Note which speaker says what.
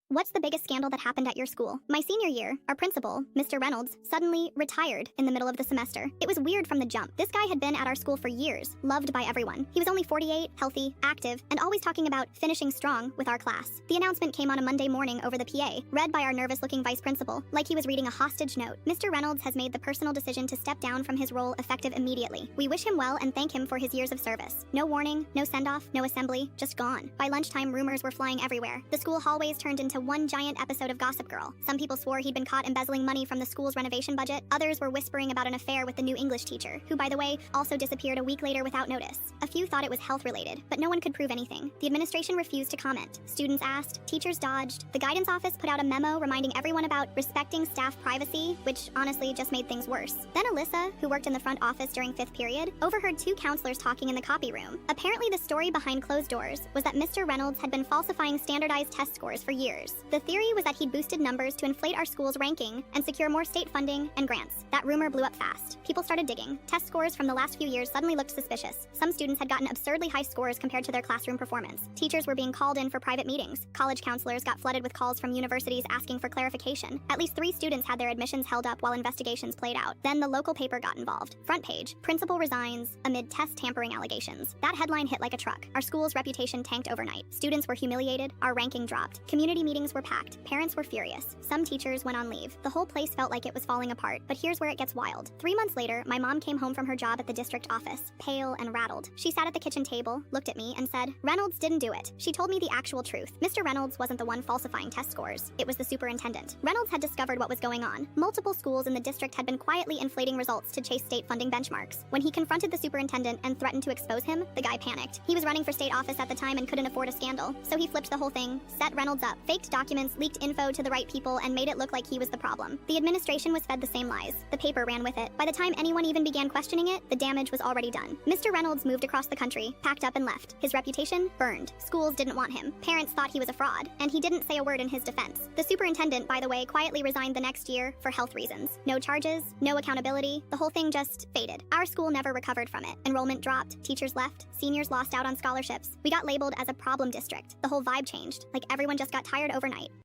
Speaker 1: What's the biggest scandal that happened at your school? My senior year, our principal, Mr. Reynolds, suddenly retired in the middle of the semester. It was weird from the jump. This guy had been at our school for years, loved by everyone. He was only 48, healthy, active, and always talking about finishing strong with our class. The announcement came on a Monday morning over the PA, read by our nervous-looking vice principal, like he was reading a hostage note. Mr. Reynolds has made the personal decision to step down from his role effective immediately. We wish him well and thank him for his years of service. No warning, no send-off, no assembly, just gone. By lunchtime, rumors were flying everywhere. The school hallways turned into one giant episode of Gossip Girl. Some people swore he'd been caught embezzling money from the school's renovation budget. Others were whispering about an affair with the new English teacher, who, by the way, also disappeared a week later without notice. A few thought it was health-related, but no one could prove anything. The administration refused to comment. Students asked, teachers dodged. The guidance office put out a memo reminding everyone about respecting staff privacy, which honestly just made things worse. Then Alyssa, who worked in the front office during 5th period, overheard two counselors talking in the copy room. Apparently, the story behind closed doors was that Mr. Reynolds had been falsifying standardized test scores for years. The theory was that he'd boosted numbers to inflate our school's ranking and secure more state funding and grants. That rumor blew up fast. People started digging. Test scores from the last few years suddenly looked suspicious. Some students had gotten absurdly high scores compared to their classroom performance. Teachers were being called in for private meetings. College counselors got flooded with calls from universities asking for clarification. At least 3 students had their admissions held up while investigations played out. Then the local paper got involved. Front page, principal resigns amid test tampering allegations. That headline hit like a truck. Our school's reputation tanked overnight. Students were humiliated. Our ranking dropped. Community meetings were packed. Parents were furious. Some teachers went on leave. The whole place felt like it was falling apart. But here's where it gets wild. 3 months later, my mom came home from her job at the district office, pale and rattled. She sat at the kitchen table, looked at me, and said, "Reynolds didn't do it." She told me the actual truth. Mr. Reynolds wasn't the one falsifying test scores. It was the superintendent. Reynolds had discovered what was going on. Multiple schools in the district had been quietly inflating results to chase state funding benchmarks. When he confronted the superintendent and threatened to expose him, the guy panicked. He was running for state office at the time and couldn't afford a scandal. So he flipped the whole thing, set Reynolds up, faked documents, leaked info to the right people, and made it look like he was the problem. The administration was fed the same lies. The paper ran with it. By the time anyone even began questioning it, the damage was already done. Mr. Reynolds moved across the country, packed up and left. His reputation burned. Schools didn't want him. Parents thought he was a fraud, and he didn't say a word in his defense. The superintendent, by the way, quietly resigned the next year for health reasons. No charges, no accountability. The whole thing just faded. Our school never recovered from it. Enrollment dropped, teachers left, seniors lost out on scholarships. We got labeled as a problem district. The whole vibe changed, like everyone just got tired overnight.